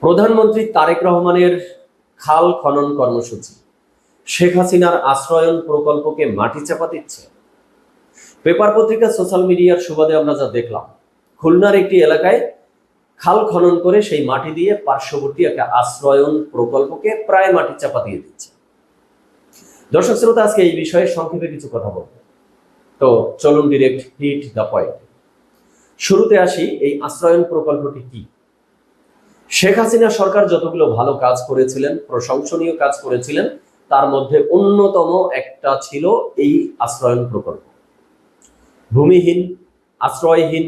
প্রধানমন্ত্রী তারেক রহমানের খাল খনন কর্মসূচি শেখ হাসিনার আশ্রয়ন প্রকল্পকে মাটি চাপা দিচ্ছে। পেপার পত্রিকা সোশ্যাল মিডিয়ার সুবাদে আমরা যা দেখলাম, খুলনার একটি এলাকায় খাল খনন করে সেই মাটি দিয়ে পার্শ্ববর্তী একটা আশ্রয়ন প্রকল্পকে প্রায় মাটি চাপা দিয়ে দিচ্ছে। দর্শক শ্রোতা, আজকে এই বিষয়ে সংক্ষেপে কিছু কথা বলবো। তো চলুন ডিরেক্ট হিট দ্য পয়েন্ট। শুরুতে আসি, এই আশ্রয়ন প্রকল্পটি কি? শেখ হাসিনা সরকার যতগুলো ভালো কাজ করেছিলেন, প্রশংসনীয় কাজ করেছিলেন, তার মধ্যে অন্যতম একটা ছিল এই আশ্রয়ন প্রকল্প। ভূমিহীন, আশ্রয়হীন,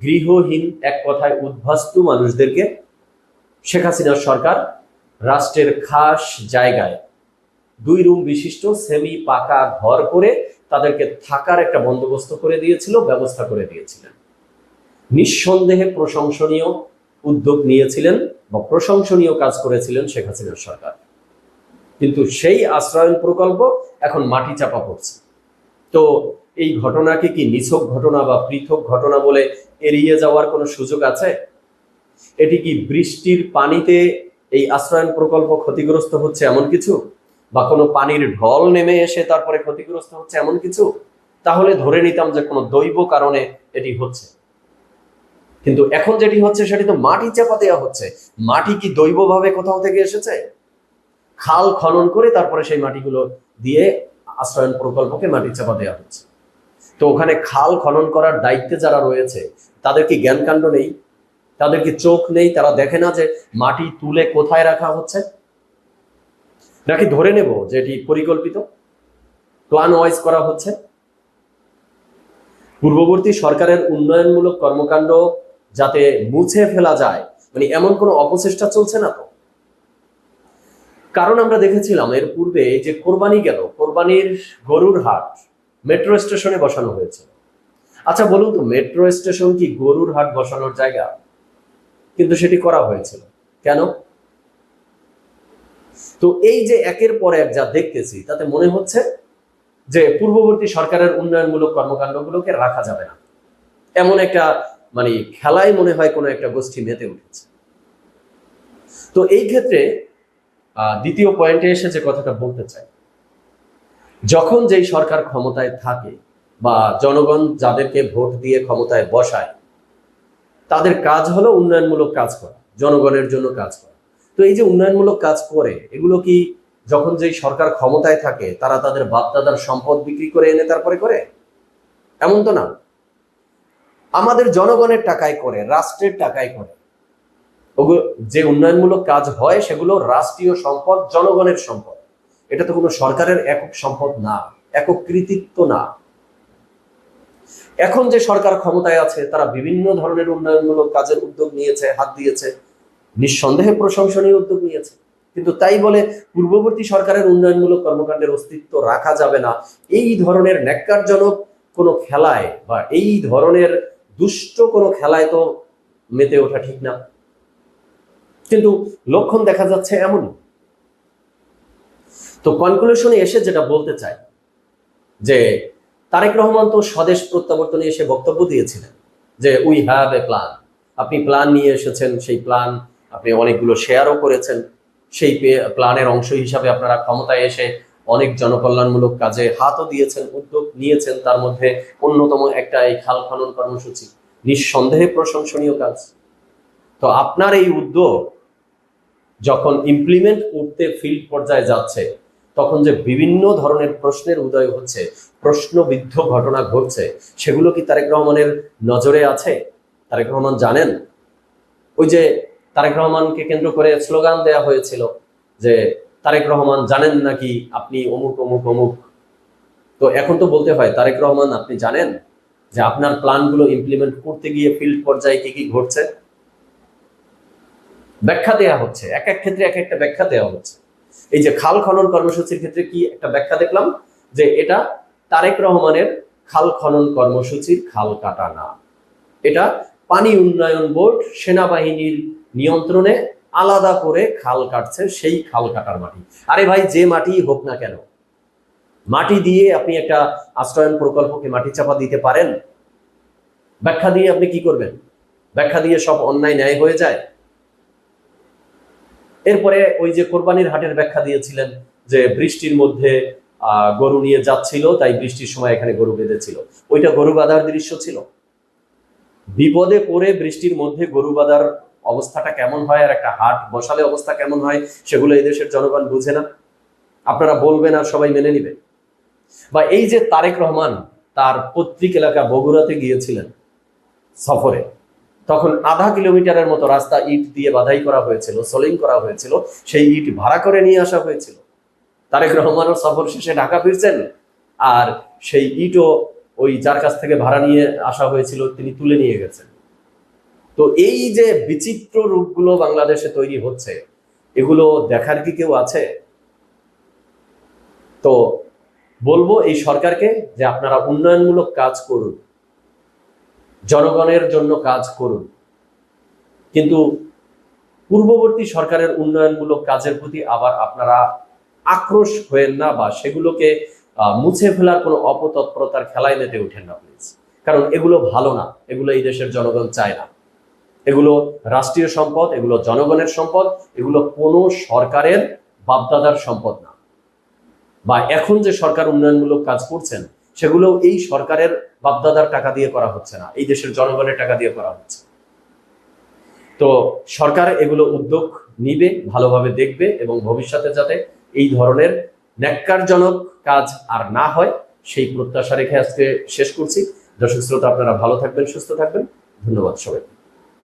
গৃহহীন, এক কথায় উদ্বাস্তু মানুষদেরকে শেখ হাসিনার সরকার রাষ্ট্রের খাস জায়গায় 2 রুম বিশিষ্ট সেমি পাকা ঘর করে তাদেরকে থাকার একটা বন্দোবস্ত করে দিয়েছিল, ব্যবস্থা করে দিয়েছিলেন। নিঃসন্দেহে প্রশংসনীয় উদ্যোগ নিয়েছিলেন বা প্রশংসনীয় কাজ করেছিলেন শেখ হাসিনার সরকার। কিন্তু সেই আশ্রয়ন প্রকল্প এখন মাটি চাপা পড়ছে। তো এই ঘটনাকে কি নিছক ঘটনা বা পৃথক ঘটনা বলে এড়িয়ে যাওয়ার কোনো সুযোগ আছে? এটি কি বৃষ্টির পানিতে এই আশ্রয়ন প্রকল্প ক্ষতিগ্রস্ত হচ্ছে এমন কিছু, বা কোনো পানির ঢল নেমে এসে তারপরে ক্ষতিগ্রস্ত হচ্ছে এমন কিছু? তাহলে ধরে নিতাম যে কোনো দৈব কারণে এটি হচ্ছে। কিন্তু এখন যেটি হচ্ছে সেটি তো মাটি চাপা দেওয়া হচ্ছে। মাটি কি দৈবভাবে কোথাও থেকে এসেছে? খাল খনন করে তারপরে সেই মাটিগুলো দিয়ে আশ্রয়ন প্রকল্পকে মাটি চাপা দেওয়া হচ্ছে। তো ওখানে খাল খনন করার দায়িত্বে যারা রয়েছে তাদের কি জ্ঞান কাণ্ড নেই? তাদের কি চোখ নেই? তারা দেখে না যে মাটি তুলে কোথায় রাখা হচ্ছে? নাকি ধরে নেব যে এটি পরিকল্পিত, প্ল্যান ওয়াইজ করা হচ্ছে? পূর্ববর্তী সরকারের উন্নয়নমূলক কর্মকাণ্ড যাতে মুছে ফেলা যায়, মানে এমন কোনো অপচেষ্টা চলছে না তো? কারণ আমরা দেখেছিলাম এর পূর্বে যে কোরবানি গেল, কোরবানির গরুর হাট মেট্রো স্টেশনে বসানো হয়েছে। আচ্ছা বলুন তো, মেট্রো স্টেশন কি গরুর হাট বসানোর জায়গা? কিন্তু সেটি করা হয়েছিল কেন? তো এই যে একের পর এক যা দেখতেছি, তাতে মনে হচ্ছে যে পূর্ববর্তী সরকারের উন্নয়নমূলক কর্মকাণ্ডগুলোকে রাখা যাবে না, এমন একটা মানে খেলায় মনে হয় কোনো একটা গোষ্ঠী মেতে উঠেছে। তো এই ক্ষেত্রে দ্বিতীয় পয়েন্টে এসে যে কথাটা বলতে চাই, যখন যেই সরকার ক্ষমতায় থাকে বা জনগণ যাদেরকে ভোট দিয়ে ক্ষমতায় বসায়, তাদের কাজ হলো উন্নয়নমূলক কাজ করা, জনগণের জন্য কাজ করা। তো এই যে উন্নয়নমূলক কাজ করে, এগুলো কি যখন যেই সরকার ক্ষমতায় থাকে তারা তাদের বাপদাদার সম্পদ বিক্রি করে এনে তারপরে করে? এমন তো না। আমাদের জনগণের টাকায় করে, রাষ্ট্রের টাকায় করে। ওগুলো যে উন্নয়নমূলক কাজ হয় সেগুলো রাষ্ট্রীয় সম্পদ, জনগণের সম্পদ। এটা তো কোনো সরকারের একক সম্পদ না, একক কৃতিত্ব না। এখন যে সরকার ক্ষমতায় আছে তারা বিভিন্ন ধরনের উন্নয়নমূলক কাজের উদ্যোগ নিয়েছে, হাত দিয়েছে, নিঃসন্দেহে প্রশংসনীয় উদ্যোগ নিয়েছে। কিন্তু তাই বলে পূর্ববর্তী সরকারের উন্নয়নমূলক কর্মকাণ্ডের অস্তিত্ব রাখা যাবে না, এই ধরনের ন্যাক্কারজনক কোনো খেলায় বা এই ধরনের দুষ্ট কোনো খেলায় তো মেতে ওঠা ঠিক না। কিন্তু লক্ষণ দেখা যাচ্ছে এমনই। তো কনক্লুশনে এসে যেটা বলতে চাই যে তারেক রহমান তো স্বদেশ প্রত্যাবর্তনে এসে বক্তব্য দিয়েছিলেন যে উই হ্যাভ এ প্ল্যান। আপনি প্ল্যান নিয়ে এসেছেন, সেই প্ল্যান আপনি অনেকগুলো শেয়ারও করেছেন। সেই প্ল্যানের অংশ হিসাবে আপনারা ক্ষমতায় এসে অনেক জনকল্যাণমূলক কাজে হাতও দিয়েছেন, উদ্যোগ নিয়েছেন। তার মধ্যে অন্যতম একটা এই খাল খনন কর্মসূচি, নিঃসন্দেহে প্রশংসনীয় কাজ। তো আপনার এই উদ্যোগ যখন ইমপ্লিমেন্ট করতে ফিল্ড পর্যায়ে যাচ্ছে, তখন যে বিভিন্ন ধরনের প্রশ্নের উদয় হচ্ছে, প্রশ্নবিদ্ধ ঘটনা ঘটছে, সেগুলো কি তারেক রহমানের নজরে আছে? তারেক রহমান জানেন? ওই যে তারেক রহমানকে কেন্দ্র করে স্লোগান দেয়া হয়েছিল যে তারেক রহমান জানেন নাকি আপনি অমুক অমুক অমুক। তো এখন তো বলতে হয়, তারেক রহমান আপনি জানেন যে আপনার প্ল্যানগুলো ইমপ্লিমেন্ট করতে গিয়ে ফিল্ড পর্যায়ে কি কি ঘটছে? ব্যাখ্যা দেওয়া হচ্ছে, এক এক ক্ষেত্রে এক একটা ব্যাখ্যা দেওয়া হচ্ছে। এই যে খাল খনন কর্মসূচির ক্ষেত্রে কি একটা ব্যাখ্যা দেখলাম যে এটা তারেক রহমানের খাল খনন কর্মসূচির খাল কাটা না, এটা পানি উন্নয়ন বোর্ড সেনাবাহিনীর নিয়ন্ত্রণে আলাদা করে খাল কাটছে, সেই খাল কাটার মাটি। আরে ভাই, যে মাটি হোক না কেন, মাটি দিয়ে আপনি একটা আশ্রয়ন প্রকল্পকে মাটি চাপা দিতে পারেন? ব্যাখ্যা দিয়ে আপনি কি করবেন? ব্যাখ্যা দিয়ে সব অন্যায় ন্যায় হয়ে যায়? এরপরে ওই যে কোরবানির হাটের ব্যাখ্যা দিয়েছিলেন যে বৃষ্টির মধ্যে গরু নিয়ে যাচ্ছিল, তাই বৃষ্টির সময় এখানে গরু বেঁধেছিল। ওইটা গরু বাঁধার দৃশ্য ছিল? বিপদে পড়ে বৃষ্টির মধ্যে গরু বাঁধার অবস্থাটা কেমন হয় আর একটা হাট বসালে অবস্থা কেমন হয় সেগুলো এই দেশের জনগণ বুঝে না। আপনারা বলবেন আর সবাই মেনে নিবে? বা এই যে তারেক রহমান তার পৈতৃক এলাকা বগুড়াতে গিয়েছিলেন সফরে, তখন আধা কিলোমিটারের মতো রাস্তা ইট দিয়ে বাধাই করা হয়েছিল, সোলিং করা হয়েছিল, সেই ইট ভাড়া করে নিয়ে আসা হয়েছিল। তারেক রহমানও সফর শেষে ঢাকা ফিরছেন, আর সেই ইটও ওই যার কাছ থেকে ভাড়া নিয়ে আসা হয়েছিল তিনি তুলে নিয়ে গেছেন। তো এই যে বিচিত্র রূপগুলো বাংলাদেশে তৈরি হচ্ছে, এগুলো দেখার কি কেউ আছে? তো বলবো এই সরকারকে যে আপনারা উন্নয়নমূলক কাজ করুন, জনগণের জন্য কাজ করুন, কিন্তু পূর্ববর্তী সরকারের উন্নয়নমূলক কাজের প্রতি আবার আপনারা আক্রোশ হয়েন না, বা সেগুলোকে মুছে ফেলার কোনো অপতৎপরতার খেলায় মেতে ওঠেন না প্লিজ। কারণ এগুলো ভালো না, এগুলো এই দেশের জনগণ চায় না। এগুলো রাষ্ট্রীয় সম্পদ, এগুলো জনগণের সম্পদ, এগুলো কোনো সরকারের বাপদাদার সম্পদ না। বা এখন যে সরকার উন্নয়নমূলক কাজ করছেন সেগুলো এই সরকারের বাপদাদার টাকা দিয়ে করা হচ্ছে না, এই দেশের জনগণের টাকা দিয়ে করা হচ্ছে। তো সরকার এগুলো উদ্যোগ নিবে, ভালোভাবে দেখবে, এবং ভবিষ্যতে যাতে এই ধরনের ন্যাক্কারজনক কাজ আর না হয় সেই প্রত্যাশা রেখে আজকে শেষ করছি। দর্শক শ্রোতা, আপনারা ভালো থাকবেন, সুস্থ থাকবেন। ধন্যবাদ সবাই।